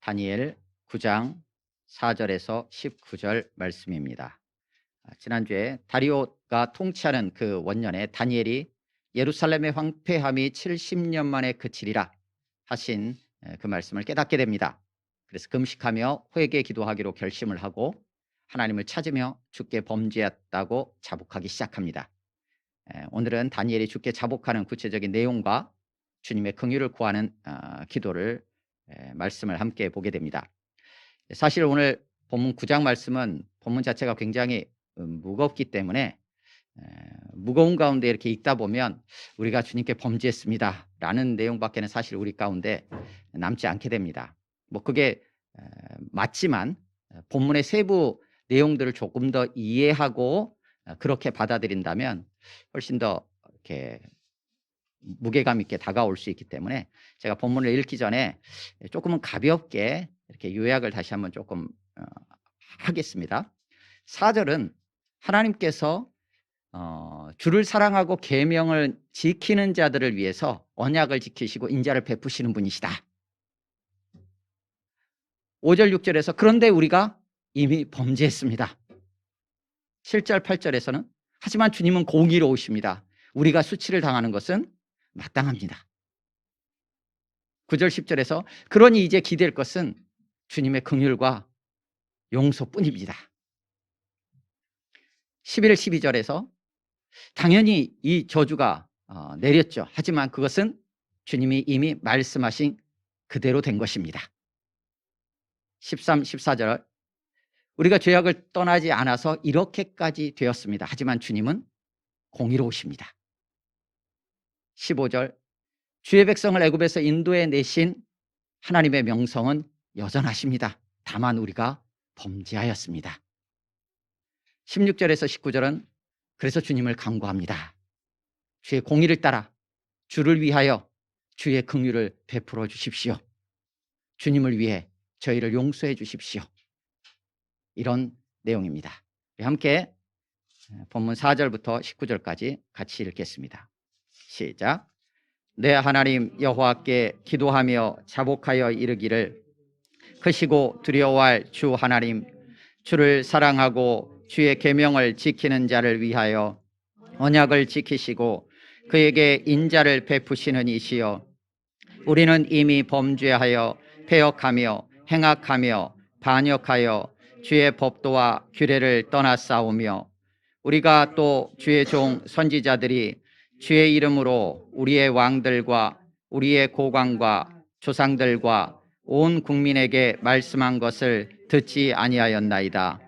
다니엘 9장 4절에서 19절 말씀입니다. 지난주에 다리오가 통치하는 그 원년에 다니엘이 예루살렘의 황폐함이 70년 만에 그치리라 하신 그 말씀을 깨닫게 됩니다. 그래서 금식하며 회개 기도하기로 결심을 하고 하나님을 찾으며 주께 범죄했다고 자복하기 시작합니다. 오늘은 다니엘이 주께 자복하는 구체적인 내용과 주님의 긍휼을 구하는 기도를 말씀을 함께 보게 됩니다. 사실 오늘 본문 9장 말씀은 본문 자체가 굉장히 무겁기 때문에 무거운 가운데 이렇게 읽다 보면 우리가 주님께 범죄했습니다 라는 내용밖에는 사실 우리 가운데 남지 않게 됩니다. 뭐 그게 맞지만 본문의 세부 내용들을 조금 더 이해하고 그렇게 받아들인다면 훨씬 더 이렇게 무게감 있게 다가올 수 있기 때문에 제가 본문을 읽기 전에 조금은 가볍게 이렇게 요약을 다시 한번 조금 하겠습니다. 4절은 하나님께서 주를 사랑하고 계명을 지키는 자들을 위해서 언약을 지키시고 인자를 베푸시는 분이시다. 5절 6절에서 그런데 우리가 이미 범죄했습니다. 7절 8절에서는 하지만 주님은 공의로우십니다. 우리가 수치를 당하는 것은 마땅합니다. 9절 10절에서 그러니 이제 기댈 것은 주님의 긍휼과 용서뿐입니다. 11, 12절에서 당연히 이 저주가 내렸죠. 하지만 그것은 주님이 이미 말씀하신 그대로 된 것입니다. 13, 14절 우리가 죄악을 떠나지 않아서 이렇게까지 되었습니다. 하지만 주님은 공의로우십니다. 15절 주의 백성을 애굽에서 인도해 내신 하나님의 명성은 여전하십니다. 다만 우리가 범죄하였습니다. 16절에서 19절은 그래서 주님을 간구합니다. 주의 공의를 따라 주를 위하여 주의 긍휼을 베풀어 주십시오. 주님을 위해 저희를 용서해 주십시오. 이런 내용입니다. 함께 본문 4절부터 19절까지 같이 읽겠습니다. 시작. 내 하나님 여호와께 기도하며 자복하여 이르기를 크시고 두려워할 주 하나님 주를 사랑하고 주의 계명을 지키는 자를 위하여 언약을 지키시고 그에게 인자를 베푸시는 이시여 우리는 이미 범죄하여 패역하며 행악하며 반역하여 주의 법도와 규례를 떠나싸우며 우리가 또 주의 종 선지자들이 주의 이름으로 우리의 왕들과 우리의 고관과 조상들과 온 국민에게 말씀한 것을 듣지 아니하였나이다.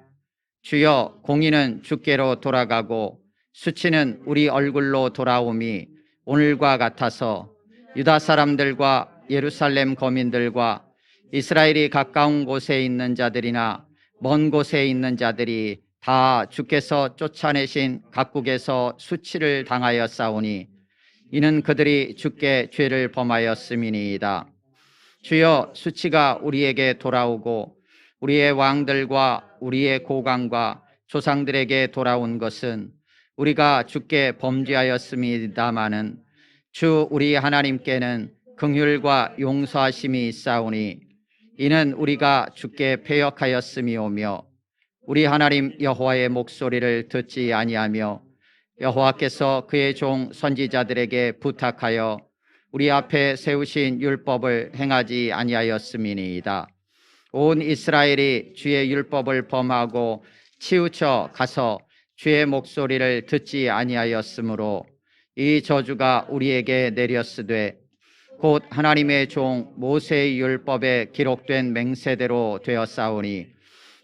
주여 공의는 주께로 돌아가고 수치는 우리 얼굴로 돌아옴이 오늘과 같아서 유다 사람들과 예루살렘 거민들과 이스라엘이 가까운 곳에 있는 자들이나 먼 곳에 있는 자들이 다 주께서 쫓아내신 각국에서 수치를 당하여 싸우니 이는 그들이 주께 죄를 범하였음이니이다. 주여 수치가 우리에게 돌아오고 우리의 왕들과 우리의 고관과 조상들에게 돌아온 것은 우리가 주께 범죄하였음이다마는 주 우리 하나님께는 긍휼과 용서하심이 있사오니 이는 우리가 주께 패역하였음이오며 우리 하나님 여호와의 목소리를 듣지 아니하며 여호와께서 그의 종 선지자들에게 부탁하여 우리 앞에 세우신 율법을 행하지 아니하였음이니이다. 온 이스라엘이 주의 율법을 범하고 치우쳐 가서 주의 목소리를 듣지 아니하였으므로 이 저주가 우리에게 내렸으되 곧 하나님의 종 모세의 율법에 기록된 맹세대로 되었사오니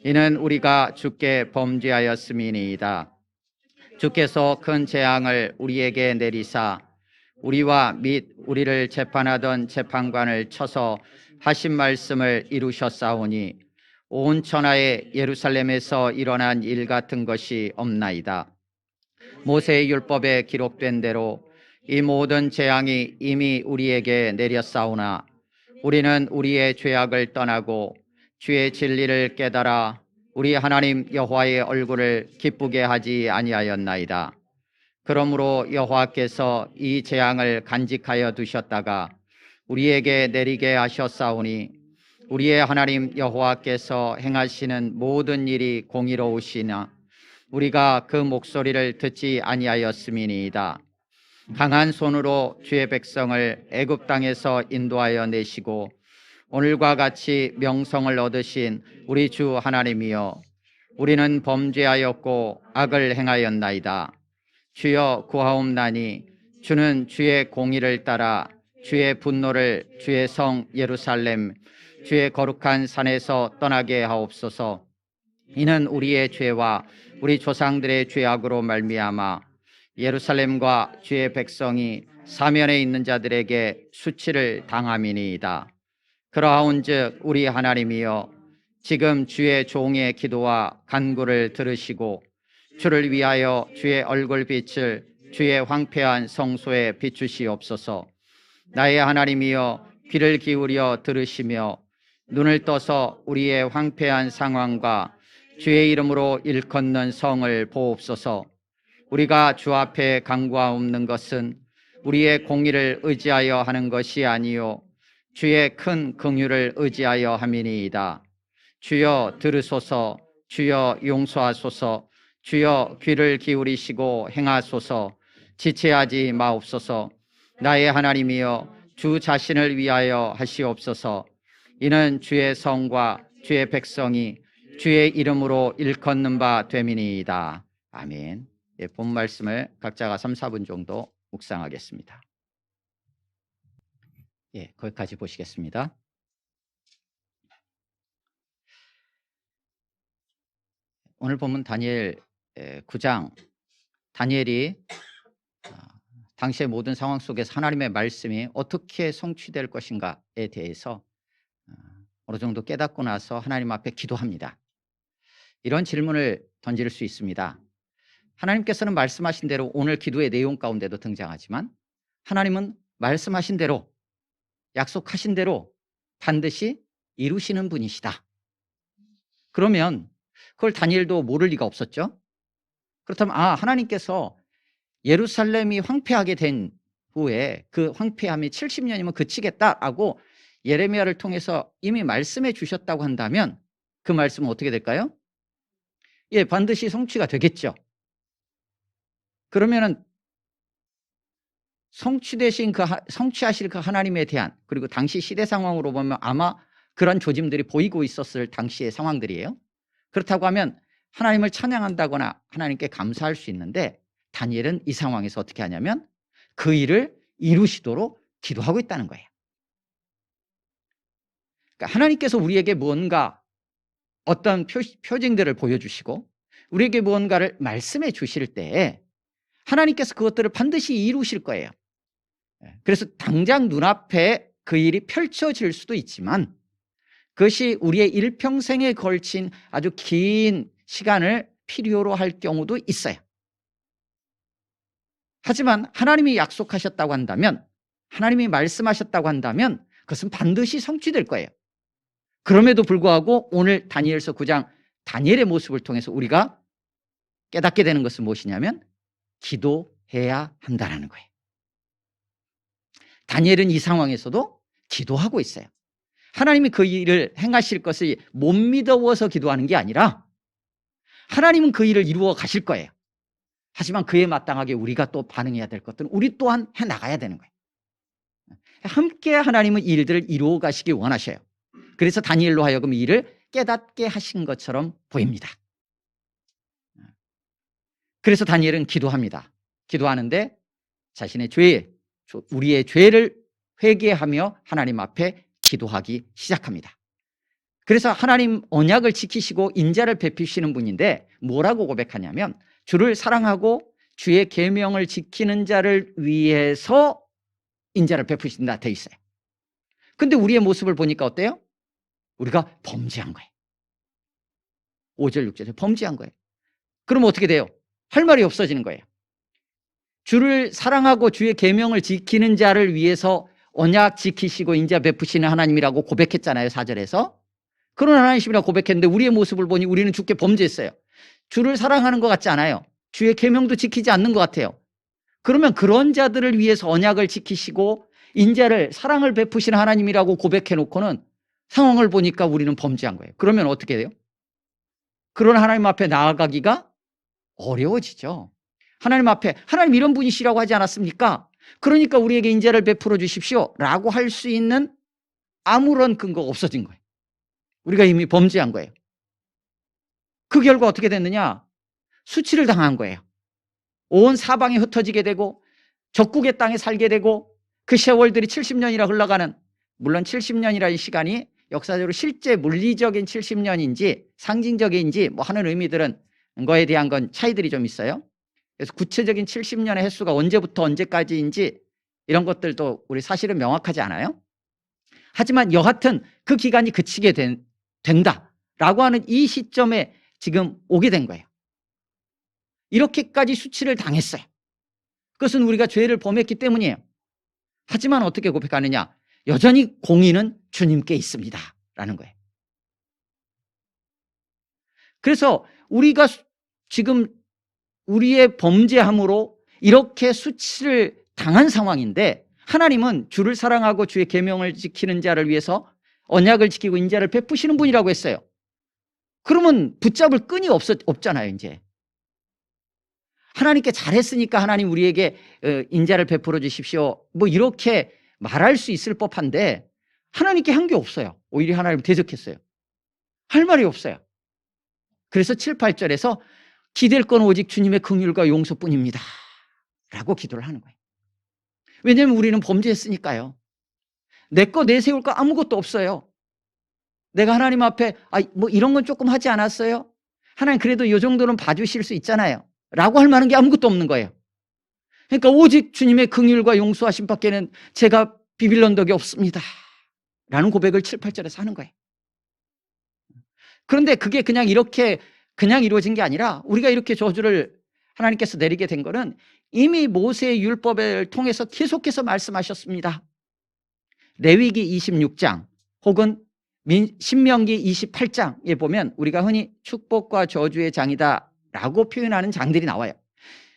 이는 우리가 주께 범죄하였음이니이다. 주께서 큰 재앙을 우리에게 내리사 우리와 및 우리를 재판하던 재판관을 쳐서 하신 말씀을 이루셨사오니 온 천하에 예루살렘에서 일어난 일 같은 것이 없나이다. 모세의 율법에 기록된 대로 이 모든 재앙이 이미 우리에게 내렸사오나 우리는 우리의 죄악을 떠나고 주의 진리를 깨달아 우리 하나님 여호와의 얼굴을 기쁘게 하지 아니하였나이다. 그러므로 여호와께서 이 재앙을 간직하여 두셨다가 우리에게 내리게 하셨사오니 우리의 하나님 여호와께서 행하시는 모든 일이 공의로우시나 우리가 그 목소리를 듣지 아니하였음이니이다. 강한 손으로 주의 백성을 애굽 땅에서 인도하여 내시고 오늘과 같이 명성을 얻으신 우리 주 하나님이여, 우리는 범죄하였고 악을 행하였나이다. 주여 구하옵나니 주는 주의 공의를 따라 주의 분노를 주의 성 예루살렘 주의 거룩한 산에서 떠나게 하옵소서. 이는 우리의 죄와 우리 조상들의 죄악으로 말미암아 예루살렘과 주의 백성이 사면에 있는 자들에게 수치를 당함이니이다. 그러하온즉 우리 하나님이여, 지금 주의 종의 기도와 간구를 들으시고 주를 위하여 주의 얼굴빛을 주의 황폐한 성소에 비추시옵소서. 나의 하나님이여, 귀를 기울여 들으시며 눈을 떠서 우리의 황폐한 상황과 주의 이름으로 일컫는 성을 보옵소서. 우리가 주 앞에 간구하옵는 것은 우리의 공의를 의지하여 하는 것이 아니요 주의 큰 긍휼을 의지하여 함이니이다. 주여 들으소서. 주여 용서하소서. 주여 귀를 기울이시고 행하소서. 지체하지 마옵소서. 나의 하나님이여, 주 자신을 위하여 하시옵소서. 이는 주의 성과 주의 백성이 주의 이름으로 일컫는 바 됨이니이다. 아멘. 본 말씀을 각자가 3, 4분 정도 묵상하겠습니다. 거기까지 보시겠습니다. 오늘 본문 다니엘 9장, 다니엘이 당시의 모든 상황 속에서 하나님의 말씀이 어떻게 성취될 것인가에 대해서 어느 정도 깨닫고 나서 하나님 앞에 기도합니다. 이런 질문을 던질 수 있습니다. 하나님께서는 말씀하신 대로 오늘 기도의 내용 가운데도 등장하지만 하나님은 말씀하신 대로, 약속하신 대로 반드시 이루시는 분이시다. 그러면 그걸 다니엘도 모를 리가 없었죠. 그렇다면 하나님께서 예루살렘이 황폐하게 된 후에 그 황폐함이 70년이면 그치겠다라고 예레미야를 통해서 이미 말씀해 주셨다고 한다면 그 말씀은 어떻게 될까요? 반드시 성취가 되겠죠. 그러면은 성취하실 그 하나님에 대한, 그리고 당시 시대 상황으로 보면 아마 그런 조짐들이 보이고 있었을 당시의 상황들이에요. 그렇다고 하면 하나님을 찬양한다거나 하나님께 감사할 수 있는데, 다니엘은 이 상황에서 어떻게 하냐면 그 일을 이루시도록 기도하고 있다는 거예요. 그러니까 하나님께서 우리에게 무언가 어떤 표징들을 보여주시고 우리에게 무언가를 말씀해 주실 때 하나님께서 그것들을 반드시 이루실 거예요. 그래서 당장 눈앞에 그 일이 펼쳐질 수도 있지만 그것이 우리의 일평생에 걸친 아주 긴 시간을 필요로 할 경우도 있어요. 하지만 하나님이 약속하셨다고 한다면, 하나님이 말씀하셨다고 한다면 그것은 반드시 성취될 거예요. 그럼에도 불구하고 오늘 다니엘서 9장 다니엘의 모습을 통해서 우리가 깨닫게 되는 것은 무엇이냐면 기도해야 한다는 거예요. 다니엘은 이 상황에서도 기도하고 있어요. 하나님이 그 일을 행하실 것을 못 믿어서 기도하는 게 아니라 하나님은 그 일을 이루어 가실 거예요. 하지만 그에 마땅하게 우리가 또 반응해야 될 것들은 우리 또한 해나가야 되는 거예요. 함께 하나님은 이 일들을 이루어 가시기 원하셔요. 그래서 다니엘로 하여금 이 일을 깨닫게 하신 것처럼 보입니다. 그래서 다니엘은 기도합니다. 기도하는데 자신의 우리의 죄를 회개하며 하나님 앞에 기도하기 시작합니다. 그래서 하나님 언약을 지키시고 인자를 베푸시는 분인데 뭐라고 고백하냐면 주를 사랑하고 주의 계명을 지키는 자를 위해서 인자를 베푸신다 돼 있어요. 근데 우리의 모습을 보니까 어때요? 우리가 범죄한 거예요. 5절 6절에 범죄한 거예요. 그럼 어떻게 돼요? 할 말이 없어지는 거예요. 주를 사랑하고 주의 계명을 지키는 자를 위해서 언약 지키시고 인자 베푸시는 하나님이라고 고백했잖아요. 4절에서. 그런 하나님이라고 고백했는데 우리의 모습을 보니 우리는 주께 범죄했어요. 주를 사랑하는 것 같지 않아요. 주의 계명도 지키지 않는 것 같아요. 그러면 그런 자들을 위해서 언약을 지키시고 인자를, 사랑을 베푸시는 하나님이라고 고백해놓고는 상황을 보니까 우리는 범죄한 거예요. 그러면 어떻게 돼요? 그런 하나님 앞에 나아가기가 어려워지죠. 하나님 앞에 하나님 이런 분이시라고 하지 않았습니까? 그러니까 우리에게 인자를 베풀어 주십시오 라고 할 수 있는 아무런 근거가 없어진 거예요. 우리가 이미 범죄한 거예요. 그 결과 어떻게 됐느냐? 수치를 당한 거예요. 온 사방에 흩어지게 되고 적국의 땅에 살게 되고 그 세월들이 70년이라 흘러가는, 물론 70년이라는 시간이 역사적으로 실제 물리적인 70년인지 상징적인지 뭐 하는 의미들은 거에 대한 건 차이들이 좀 있어요. 그래서 구체적인 70년의 횟수가 언제부터 언제까지인지 이런 것들도 우리 사실은 명확하지 않아요. 하지만 여하튼 그 기간이 그치게 된다라고 하는 이 시점에 지금 오게 된 거예요. 이렇게까지 수치를 당했어요. 그것은 우리가 죄를 범했기 때문이에요. 하지만 어떻게 고백하느냐? 여전히 공의는 주님께 있습니다 라는 거예요. 그래서 우리가 지금 우리의 범죄함으로 이렇게 수치를 당한 상황인데 하나님은 주를 사랑하고 주의 계명을 지키는 자를 위해서 언약을 지키고 인자를 베푸시는 분이라고 했어요. 그러면 붙잡을 끈이 없잖아요. 이제 하나님께 잘했으니까 하나님 우리에게 인자를 베풀어 주십시오 뭐 이렇게 말할 수 있을 법한데 하나님께 한 게 없어요. 오히려 하나님 대적했어요. 할 말이 없어요. 그래서 7, 8절에서 기댈 건 오직 주님의 긍휼과 용서뿐입니다 라고 기도를 하는 거예요. 왜냐하면 우리는 범죄했으니까요. 내 거 내세울 거 아무것도 없어요. 내가 하나님 앞에 뭐 이런 건 조금 하지 않았어요? 하나님 그래도 이 정도는 봐주실 수 있잖아요 라고 할 만한 게 아무것도 없는 거예요. 그러니까 오직 주님의 긍휼과 용서하심 밖에는 제가 비빌 덕이 없습니다 라는 고백을 7, 8절에서 하는 거예요. 그런데 그게 그냥 이루어진 게 아니라 우리가 이렇게 저주를 하나님께서 내리게 된 거는 이미 모세의 율법을 통해서 계속해서 말씀하셨습니다. 레위기 26장 혹은 신명기 28장에 보면 우리가 흔히 축복과 저주의 장이다 라고 표현하는 장들이 나와요.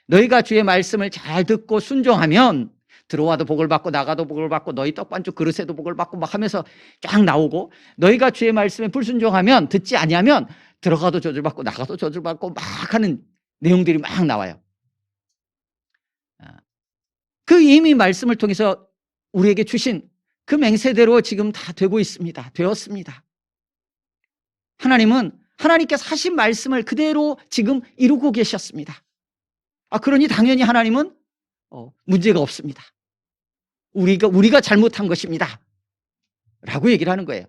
너희가 주의 말씀을 잘 듣고 순종하면 들어와도 복을 받고 나가도 복을 받고 너희 떡반죽 그릇에도 복을 받고 막 하면서 쫙 나오고, 너희가 주의 말씀에 불순종하면 듣지 아니하면 들어가도 저주를 받고 나가도 저주를 받고 막 하는 내용들이 막 나와요. 그 이미 말씀을 통해서 우리에게 주신 그 맹세대로 지금 다 되었습니다. 하나님은 하나님께서 하신 말씀을 그대로 지금 이루고 계셨습니다. 그러니 당연히 하나님은 문제가 없습니다. 우리가 잘못한 것입니다 라고 얘기를 하는 거예요.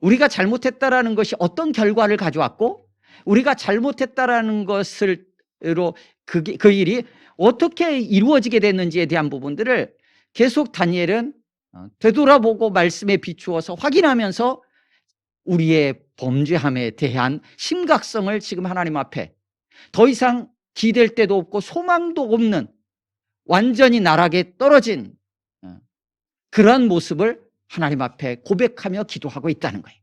우리가 잘못했다라는 것이 어떤 결과를 가져왔고 우리가 잘못했다라는 것으로 그 일이 어떻게 이루어지게 됐는지에 대한 부분들을 계속 다니엘은 되돌아보고 말씀에 비추어서 확인하면서 우리의 범죄함에 대한 심각성을 지금 하나님 앞에 더 이상 기댈 데도 없고 소망도 없는 완전히 나락에 떨어진 그러한 모습을 하나님 앞에 고백하며 기도하고 있다는 거예요.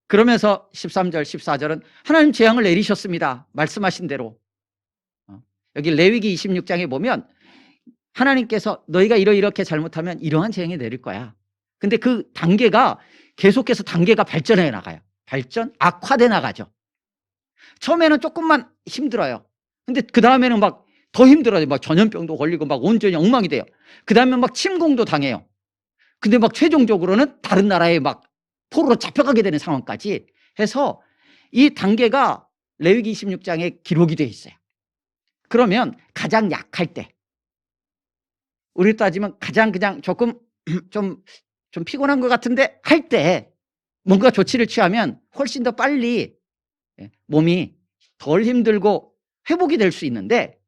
그러면서 13절 14절은 하나님 재앙을 내리셨습니다. 말씀하신 대로. 여기 레위기 26장에 보면 하나님께서 너희가 이렇게 잘못하면 이러한 재앙이 내릴 거야. 근데 그 단계가 계속해서 단계가 발전해 나가요. 악화돼 나가죠. 처음에는 조금만 힘들어요. 근데 그 다음에는 막 더 힘들어요. 막 전염병도 걸리고 막 온전히 엉망이 돼요. 그 다음에 막 침공도 당해요. 근데 막 최종적으로는 다른 나라에 막 포로로 잡혀가게 되는 상황까지 해서 이 단계가 레위기 26장에 기록이 되어 있어요. 그러면 가장 약할 때, 우리 따지면 가장 그냥 조금 좀 피곤한 것 같은데 할 때 뭔가 조치를 취하면 훨씬 더 빨리 몸이 덜 힘들고 회복이 될 수 있는데,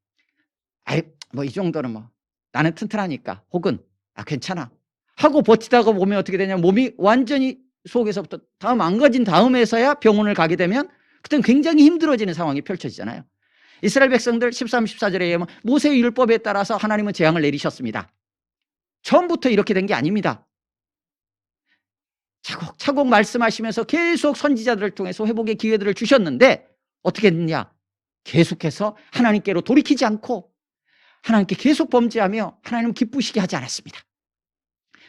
뭐 이 정도는 뭐 나는 튼튼하니까 혹은 괜찮아 하고 버티다가 보면 어떻게 되냐, 몸이 완전히 속에서부터 망가진 다음에서야 병원을 가게 되면 그때는 굉장히 힘들어지는 상황이 펼쳐지잖아요. 이스라엘 백성들 13, 14절에 보면 모세의 율법에 따라서 하나님은 재앙을 내리셨습니다. 처음부터 이렇게 된 게 아닙니다. 차곡차곡 말씀하시면서 계속 선지자들을 통해서 회복의 기회들을 주셨는데 어떻게 됐냐, 계속해서 하나님께로 돌이키지 않고 하나님께 계속 범죄하며 하나님을 기쁘시게 하지 않았습니다.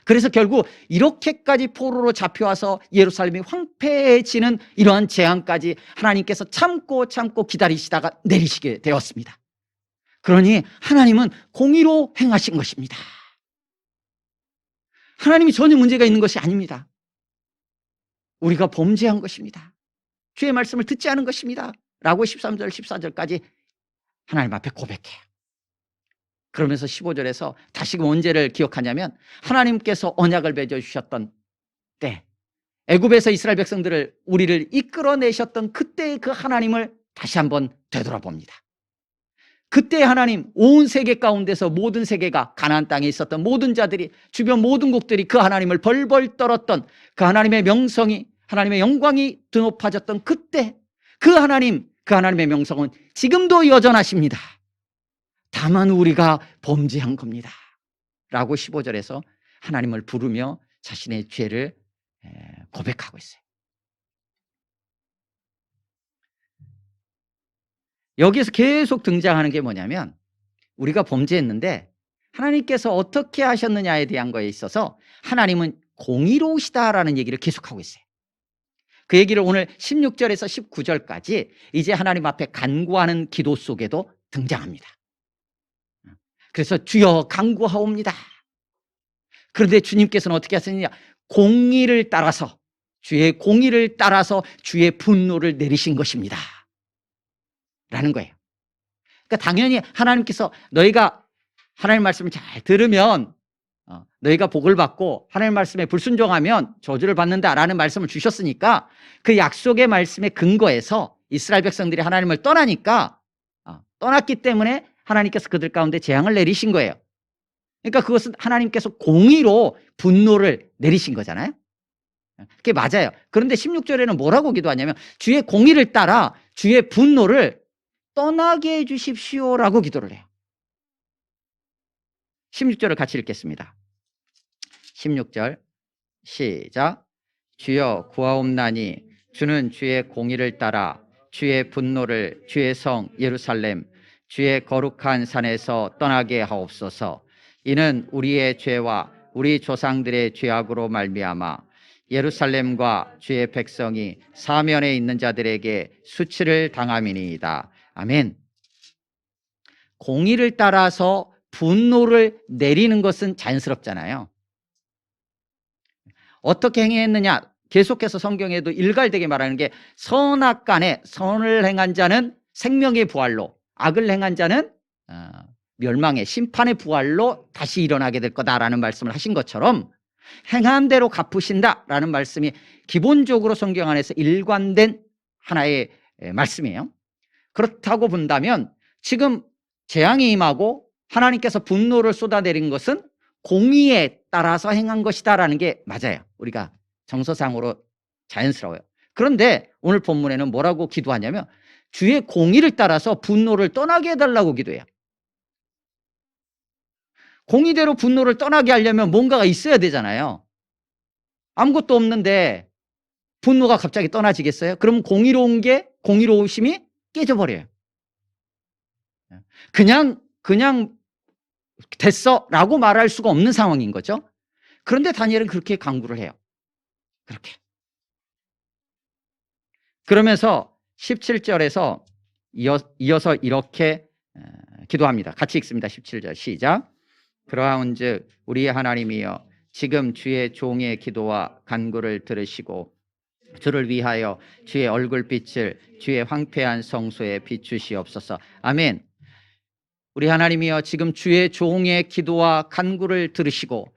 그래서 결국 이렇게까지 포로로 잡혀와서 예루살렘이 황폐해지는 이러한 재앙까지 하나님께서 참고 기다리시다가 내리시게 되었습니다. 그러니 하나님은 공의로 행하신 것입니다. 하나님이 전혀 문제가 있는 것이 아닙니다. 우리가 범죄한 것입니다. 주의 말씀을 듣지 않은 것입니다 라고 13절 14절까지 하나님 앞에 고백해요. 그러면서 15절에서 다시금 언제를 기억하냐면 하나님께서 언약을 맺어 주셨던 때, 애굽에서 이스라엘 백성들을 우리를 이끌어내셨던 그때의 그 하나님을 다시 한번 되돌아봅니다. 그때 하나님, 온 세계 가운데서 모든 세계가 가나안 땅에 있었던 모든 자들이, 주변 모든 국들이 그 하나님을 벌벌 떨었던 그 하나님의 명성이, 하나님의 영광이 드높아졌던 그때 그 하나님의 명성은 지금도 여전하십니다. 다만 우리가 범죄한 겁니다 라고 15절에서 하나님을 부르며 자신의 죄를 고백하고 있어요. 여기에서 계속 등장하는 게 뭐냐면, 우리가 범죄했는데 하나님께서 어떻게 하셨느냐에 대한 거에 있어서 하나님은 공의로우시다라는 얘기를 계속하고 있어요. 그 얘기를 오늘 16절에서 19절까지 이제 하나님 앞에 간구하는 기도 속에도 등장합니다. 그래서 주여 간구하옵니다. 그런데 주님께서는 어떻게 하셨느냐, 공의를 따라서, 주의 공의를 따라서 주의 분노를 내리신 것입니다 라는 거예요. 그러니까 당연히 하나님께서 너희가 하나님 말씀을 잘 들으면 너희가 복을 받고 하나님 말씀에 불순종하면 저주를 받는다라는 말씀을 주셨으니까 그 약속의 말씀에 근거해서 이스라엘 백성들이 하나님을 떠나니까, 떠났기 때문에 하나님께서 그들 가운데 재앙을 내리신 거예요. 그러니까 그것은 하나님께서 공의로 분노를 내리신 거잖아요. 그게 맞아요. 그런데 16절에는 뭐라고 기도하냐면 주의 공의를 따라 주의 분노를 떠나게 해 주십시오라고 기도를 해요. 16절을 같이 읽겠습니다. 16절 시작. 주여 구하옵나니 주는 주의 공의를 따라 주의 분노를 주의 성 예루살렘 주의 거룩한 산에서 떠나게 하옵소서. 이는 우리의 죄와 우리 조상들의 죄악으로 말미암아 예루살렘과 주의 백성이 사면에 있는 자들에게 수치를 당함이니이다. 아멘. 공의를 따라서 분노를 내리는 것은 자연스럽잖아요. 어떻게 행했느냐, 계속해서 성경에도 일갈되게 말하는 게 선악간에 선을 행한 자는 생명의 부활로, 악을 행한 자는 멸망의 심판의 부활로 다시 일어나게 될 거다라는 말씀을 하신 것처럼 행한 대로 갚으신다라는 말씀이 기본적으로 성경 안에서 일관된 하나의 말씀이에요. 그렇다고 본다면 지금 재앙이 임하고 하나님께서 분노를 쏟아내린 것은 공의에 따라서 행한 것이다라는 게 맞아요. 우리가 정서상으로 자연스러워요. 그런데 오늘 본문에는 뭐라고 기도하냐면 주의 공의를 따라서 분노를 떠나게 해달라고 기도해요. 공의대로 분노를 떠나게 하려면 뭔가가 있어야 되잖아요. 아무것도 없는데 분노가 갑자기 떠나지겠어요? 그럼 공의로우심이 깨져버려요. 그냥 됐어 라고 말할 수가 없는 상황인 거죠. 그런데 다니엘은 그렇게 간구를 해요. 그렇게. 그러면서 17절에서 이어서 이렇게 기도합니다. 같이 읽습니다. 17절 시작. 그러하온즉 우리 하나님이여 지금 주의 종의 기도와 간구를 들으시고 주를 위하여 주의 얼굴빛을 주의 황폐한 성소에 비추시옵소서. 아멘. 우리 하나님이여 지금 주의 종의 기도와 간구를 들으시고,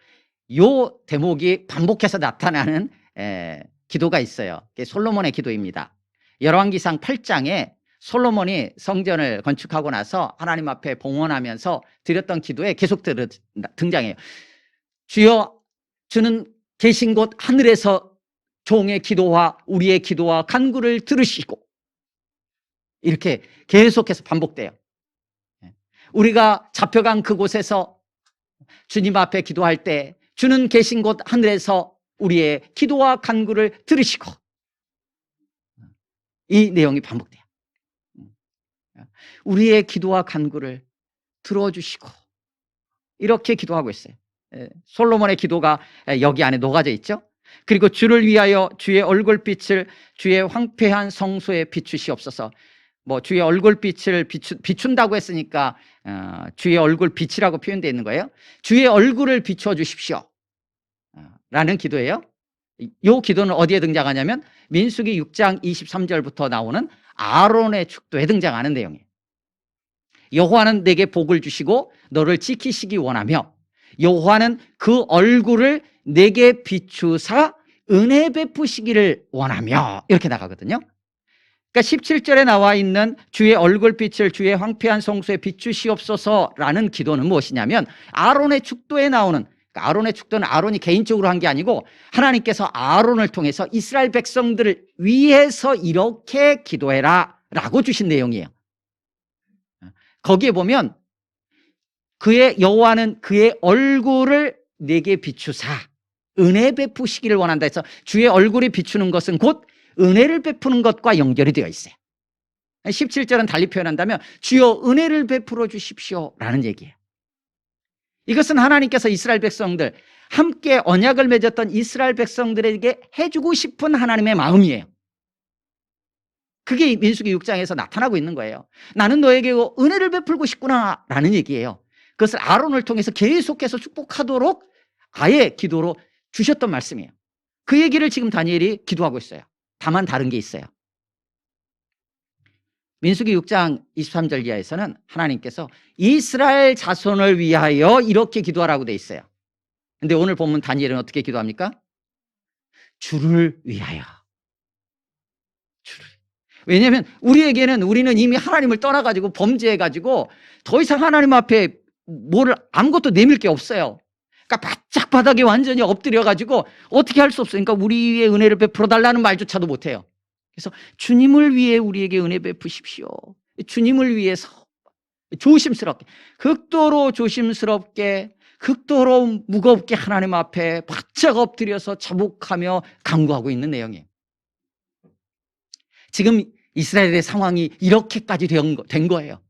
요 대목이 반복해서 나타나는 기도가 있어요. 그게 솔로몬의 기도입니다. 열왕기상 8장에 솔로몬이 성전을 건축하고 나서 하나님 앞에 봉헌하면서 드렸던 기도에 계속 등장해요. 주여 주는 계신 곳 하늘에서 종의 기도와 우리의 기도와 간구를 들으시고, 이렇게 계속해서 반복돼요. 우리가 잡혀간 그곳에서 주님 앞에 기도할 때 주는 계신 곳 하늘에서 우리의 기도와 간구를 들으시고, 이 내용이 반복돼요. 우리의 기도와 간구를 들어주시고, 이렇게 기도하고 있어요. 솔로몬의 기도가 여기 안에 녹아져 있죠. 그리고 주를 위하여 주의 얼굴빛을 주의 황폐한 성소에 비추시옵소서. 뭐 주의 얼굴빛을 비춘다고 했으니까 주의 얼굴빛이라고 표현되어 있는 거예요. 주의 얼굴을 비춰 주십시오 라는 기도예요. 이 기도는 어디에 등장하냐면 민수기 6장 23절부터 나오는 아론의 축도에 등장하는 내용이에요. 여호와는 내게 복을 주시고 너를 지키시기 원하며 여호와는 그 얼굴을 내게 비추사 은혜 베푸시기를 원하며, 이렇게 나가거든요. 그러니까 17절에 나와 있는 주의 얼굴빛을 주의 황폐한 성소에 비추시옵소서라는 기도는 무엇이냐면 아론의 축도에 나오는, 그러니까 아론의 축도는 아론이 개인적으로 한 게 아니고 하나님께서 아론을 통해서 이스라엘 백성들을 위해서 이렇게 기도해라 라고 주신 내용이에요. 거기에 보면 그의 여호와는 그의 얼굴을 내게 비추사 은혜 베푸시기를 원한다 해서 주의 얼굴이 비추는 것은 곧 은혜를 베푸는 것과 연결이 되어 있어요. 17절은 달리 표현한다면 주여 은혜를 베풀어 주십시오 라는 얘기예요. 이것은 하나님께서 이스라엘 백성들, 함께 언약을 맺었던 이스라엘 백성들에게 해주고 싶은 하나님의 마음이에요. 그게 민수기 6장에서 나타나고 있는 거예요. 나는 너에게 은혜를 베풀고 싶구나 라는 얘기예요. 그것을 아론을 통해서 계속해서 축복하도록 아예 기도로 주셨던 말씀이에요. 그 얘기를 지금 다니엘이 기도하고 있어요. 다만 다른 게 있어요. 민수기 6장 23절 이하에서는 하나님께서 이스라엘 자손을 위하여 이렇게 기도하라고 돼 있어요. 근데 오늘 본문 다니엘은 어떻게 기도합니까? 주를 위하여. 주를. 왜냐하면 우리는 이미 하나님을 떠나가지고 범죄해가지고 더 이상 하나님 앞에 아무것도 내밀 게 없어요. 그러니까 바짝 바닥에 완전히 엎드려가지고 어떻게 할 수 없어요. 그러니까 우리의 은혜를 베풀어 달라는 말조차도 못해요. 그래서 주님을 위해 우리에게 은혜 베푸십시오. 주님을 위해서 조심스럽게, 극도로 조심스럽게, 극도로 무겁게 하나님 앞에 바짝 엎드려서 자복하며 간구하고 있는 내용이에요. 지금 이스라엘의 상황이 이렇게까지 된 거예요.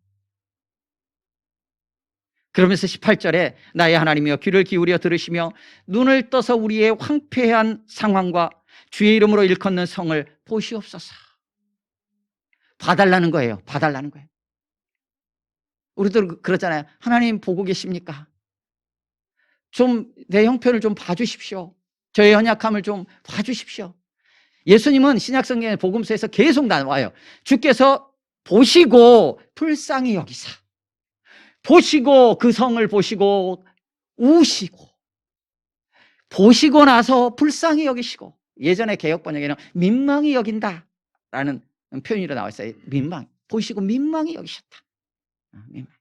그러면서 18절에 나의 하나님이여 귀를 기울여 들으시며 눈을 떠서 우리의 황폐한 상황과 주의 이름으로 일컫는 성을 보시옵소서. 봐달라는 거예요. 봐달라는 거예요. 우리도 그러잖아요. 하나님 보고 계십니까? 좀 내 형편을 좀 봐주십시오. 저의 연약함을 좀 봐주십시오. 예수님은 신약성경의 복음서에서 계속 나와요. 주께서 보시고 불쌍히 여기사, 보시고 그 성을 보시고 우시고, 보시고 나서 불쌍히 여기시고, 예전에 개역 번역에는 민망히 여긴다라는 표현으로 나와 있어요. 보시고 민망히 여기셨다. 민망.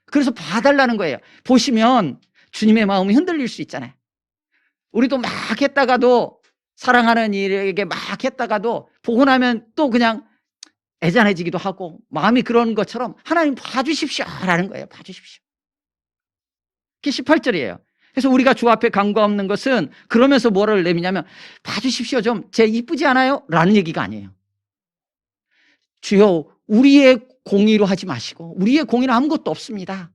그래서 봐달라는 거예요. 보시면 주님의 마음이 흔들릴 수 있잖아요. 우리도 막 했다가도, 사랑하는 이에게 막 했다가도 보고 나면 또 그냥 애잔해지기도 하고 마음이 그런 것처럼 하나님 봐주십시오 라는 거예요. 봐주십시오. 그게 18절이에요. 그래서 우리가 주 앞에 간구 없는 것은 그러면서 뭐를 내미냐면 봐주십시오 좀, 제 이쁘지 않아요? 라는 얘기가 아니에요. 주여 우리의 공의로 하지 마시고 우리의 공의는 아무것도 없습니다.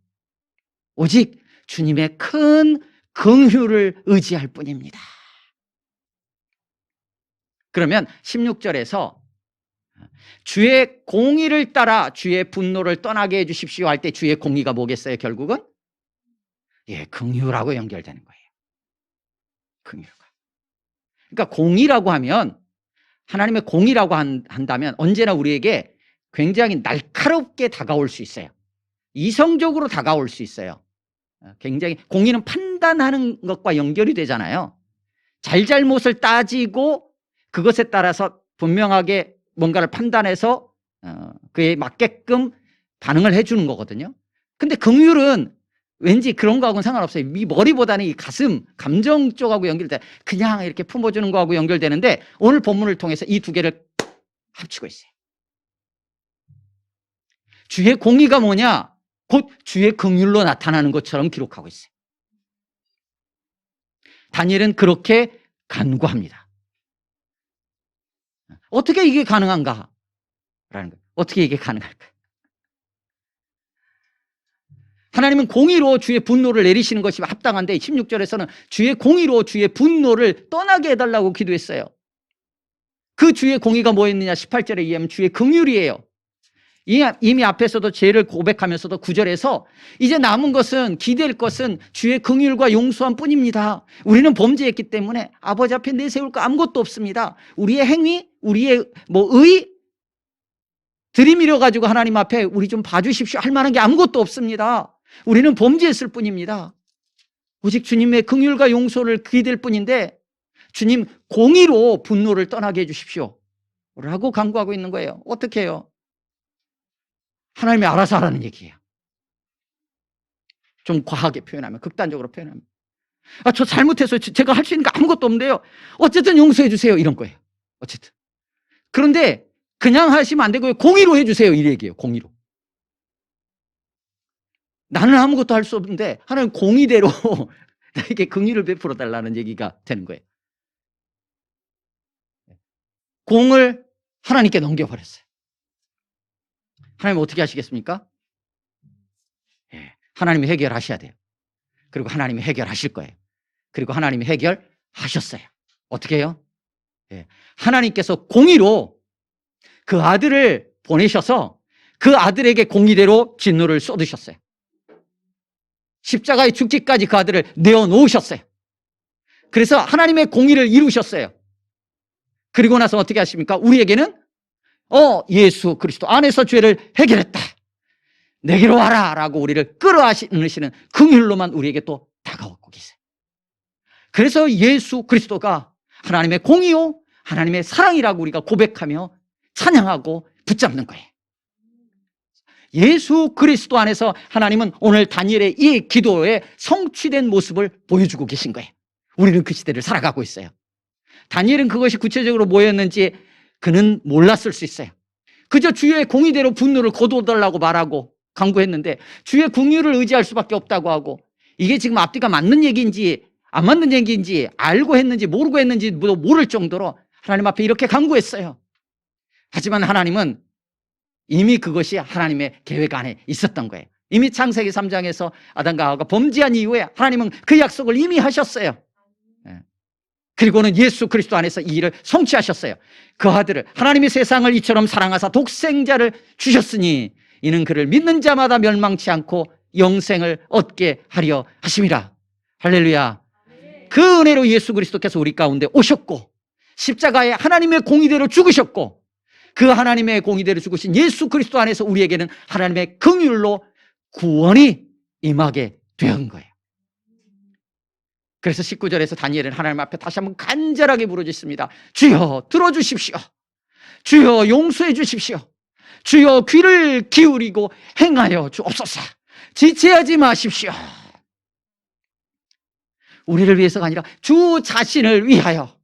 오직 주님의 큰 긍휼을 의지할 뿐입니다. 그러면 16절에서 주의 공의를 따라 주의 분노를 떠나게 해주십시오 할 때 주의 공의가 뭐겠어요? 결국은 긍휼하고 연결되는 거예요. 긍휼과. 그러니까 공의라고 하면, 하나님의 공의라고 한다면 언제나 우리에게 굉장히 날카롭게 다가올 수 있어요. 이성적으로 다가올 수 있어요. 굉장히 공의는 판단하는 것과 연결이 되잖아요. 잘잘못을 따지고 그것에 따라서 분명하게 뭔가를 판단해서 그에 맞게끔 반응을 해주는 거거든요. 근데 긍휼은 왠지 그런 거하고는 상관없어요. 이 머리보다는 이 가슴, 감정 쪽하고 연결돼, 그냥 이렇게 품어주는 거하고 연결되는데 오늘 본문을 통해서 이 두 개를 합치고 있어요. 주의 공의가 뭐냐? 곧 주의 긍휼로 나타나는 것처럼 기록하고 있어요. 다니엘은 그렇게 간구합니다. 어떻게 이게 가능한가? 라는 거예요. 어떻게 이게 가능할까? 하나님은 공의로 주의 분노를 내리시는 것이 합당한데 16절에서는 주의 공의로 주의 분노를 떠나게 해달라고 기도했어요. 그 주의 공의가 뭐였느냐? 18절에 의하면 주의 긍휼이에요. 이미 앞에서도 죄를 고백하면서도 9절에서 이제 남은 것은, 기댈 것은 주의 긍휼과 용서함 뿐입니다. 우리는 범죄했기 때문에 아버지 앞에 내세울 거 아무것도 없습니다. 우리의 행위, 우리의 의 들이밀어 가지고 하나님 앞에 우리 좀 봐주십시오 할 만한 게 아무것도 없습니다. 우리는 범죄했을 뿐입니다. 오직 주님의 긍휼과 용서를 기댈 뿐인데 주님 공의로 분노를 떠나게 해주십시오 라고 간구하고 있는 거예요. 어떻게 해요? 하나님이 알아서 하라는 얘기예요. 좀 과하게 표현하면, 극단적으로 표현하면, 저 잘못해서 제가 할 수 있는 게 아무것도 없는데요, 어쨌든 용서해 주세요, 이런 거예요. 어쨌든. 그런데 그냥 하시면 안 되고요, 공의로 해주세요, 이 얘기예요. 공의로. 나는 아무것도 할 수 없는데 하나님 공의대로 나에게 긍휼을 베풀어 달라는 얘기가 되는 거예요. 공을 하나님께 넘겨버렸어요. 하나님 어떻게 하시겠습니까? 하나님이 해결하셔야 돼요. 그리고 하나님이 해결하실 거예요. 그리고 하나님이 해결하셨어요. 어떻게 해요? 하나님께서 공의로 그 아들을 보내셔서 그 아들에게 공의대로 진노를 쏟으셨어요. 십자가에 죽기까지 그 아들을 내어놓으셨어요. 그래서 하나님의 공의를 이루셨어요. 그리고 나서 어떻게 하십니까? 우리에게는 예수 그리스도 안에서 죄를 해결했다, 내게로 와라 라고 우리를 끌어안으시는 긍휼로만 우리에게 또 다가오고 계세요. 그래서 예수 그리스도가 하나님의 공의요 하나님의 사랑이라고 우리가 고백하며 찬양하고 붙잡는 거예요. 예수 그리스도 안에서 하나님은 오늘 다니엘의 이 기도에 성취된 모습을 보여주고 계신 거예요. 우리는 그 시대를 살아가고 있어요. 다니엘은 그것이 구체적으로 뭐였는지 그는 몰랐을 수 있어요. 그저 주의 공의대로 분노를 거두어달라고 말하고 강구했는데 주의 긍휼을 의지할 수밖에 없다고 하고, 이게 지금 앞뒤가 맞는 얘기인지 안 맞는 얘기인지 알고 했는지 모르고 했는지 모를 정도로 하나님 앞에 이렇게 강구했어요. 하지만 하나님은 이미 그것이 하나님의 계획 안에 있었던 거예요. 이미 창세기 3장에서 아담과 하와가 범죄한 이후에 하나님은 그 약속을 이미 하셨어요. 그리고는 예수 그리스도 안에서 이 일을 성취하셨어요. 그 아들을, 하나님이 세상을 이처럼 사랑하사 독생자를 주셨으니 이는 그를 믿는 자마다 멸망치 않고 영생을 얻게 하려 하심이라. 할렐루야. 그 은혜로 예수 그리스도께서 우리 가운데 오셨고 십자가에 하나님의 공의대로 죽으셨고, 그 하나님의 공의대로 죽으신 예수 그리스도 안에서 우리에게는 하나님의 긍휼로 구원이 임하게 된 거예요. 그래서 19절에서 다니엘은 하나님 앞에 다시 한번 간절하게 부르짖습니다. 주여 들어주십시오. 주여 용서해 주십시오. 주여 귀를 기울이고 행하여 주옵소서. 지체하지 마십시오. 우리를 위해서가 아니라 주 자신을 위하여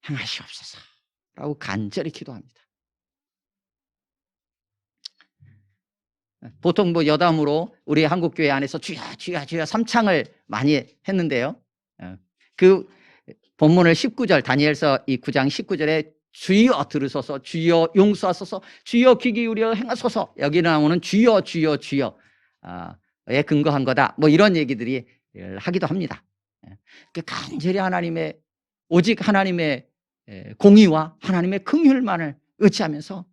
행하시옵소서 라고 간절히 기도합니다. 보통 여담으로 우리 한국교회 안에서 주여 주여 주여 삼창을 많이 했는데요, 그 본문을 19절 다니엘서 이 9장 19절에 주여 들으소서, 주여 용서하소서, 주여 귀 기울여 행하소서, 여기 나오는 주여 주여 주여에 근거한 거다, 이런 얘기들이 하기도 합니다. 간절히 하나님의, 오직 하나님의 공의와 하나님의 긍휼만을 의지하면서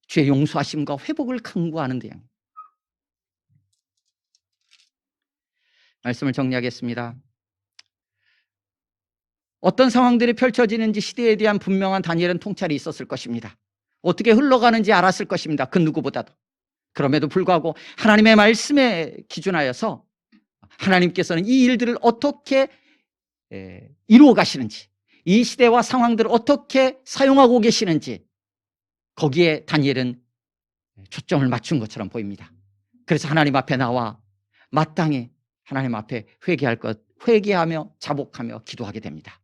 주의 용서하심과 회복을 간구하는데요. 말씀을 정리하겠습니다. 어떤 상황들이 펼쳐지는지 시대에 대한 분명한 다니엘은 통찰이 있었을 것입니다. 어떻게 흘러가는지 알았을 것입니다. 그 누구보다도. 그럼에도 불구하고 하나님의 말씀에 기준하여서 하나님께서는 이 일들을 어떻게 이루어 가시는지, 이 시대와 상황들을 어떻게 사용하고 계시는지 거기에 다니엘은 초점을 맞춘 것처럼 보입니다. 그래서 하나님 앞에 나와 마땅히 하나님 앞에 회개하며 자복하며 기도하게 됩니다.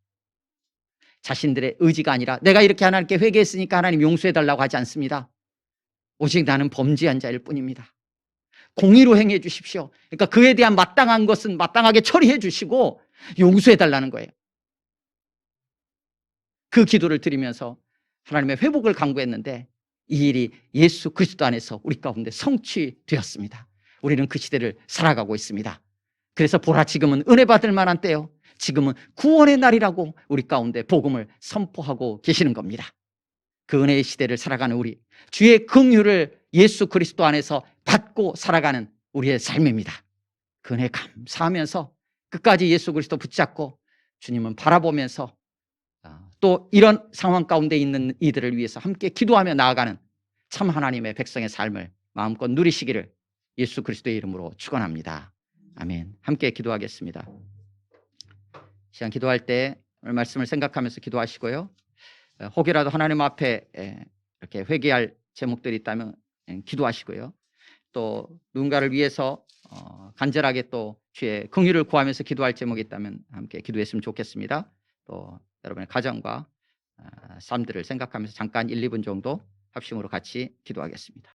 자신들의 의지가 아니라 내가 이렇게 하나님께 회개했으니까 하나님 용서해달라고 하지 않습니다. 오직 나는 범죄한 자일 뿐입니다. 공의로 행해 주십시오. 그러니까 그에 대한 마땅한 것은 마땅하게 처리해 주시고 용서해달라는 거예요. 그 기도를 드리면서 하나님의 회복을 간구했는데 이 일이 예수 그리스도 안에서 우리 가운데 성취되었습니다. 우리는 그 시대를 살아가고 있습니다. 그래서 보라, 지금은 은혜 받을 만한 때요, 지금은 구원의 날이라고 우리 가운데 복음을 선포하고 계시는 겁니다. 그 은혜의 시대를 살아가는 우리, 주의 긍휼을 예수 그리스도 안에서 받고 살아가는 우리의 삶입니다. 그 은혜 감사하면서 끝까지 예수 그리스도 붙잡고 주님은 바라보면서 또 이런 상황 가운데 있는 이들을 위해서 함께 기도하며 나아가는 참 하나님의 백성의 삶을 마음껏 누리시기를 예수 그리스도의 이름으로 축원합니다. 아멘. 함께 기도하겠습니다. 시간 기도할 때 오늘 말씀을 생각하면서 기도하시고요, 혹이라도 하나님 앞에 이렇게 회개할 제목들이 있다면 기도하시고요, 또 누군가를 위해서 간절하게 또 주의 긍휼을 구하면서 기도할 제목이 있다면 함께 기도했으면 좋겠습니다. 또 여러분의 가정과 삶들을 생각하면서 잠깐 1, 2분 정도 합심으로 같이 기도하겠습니다.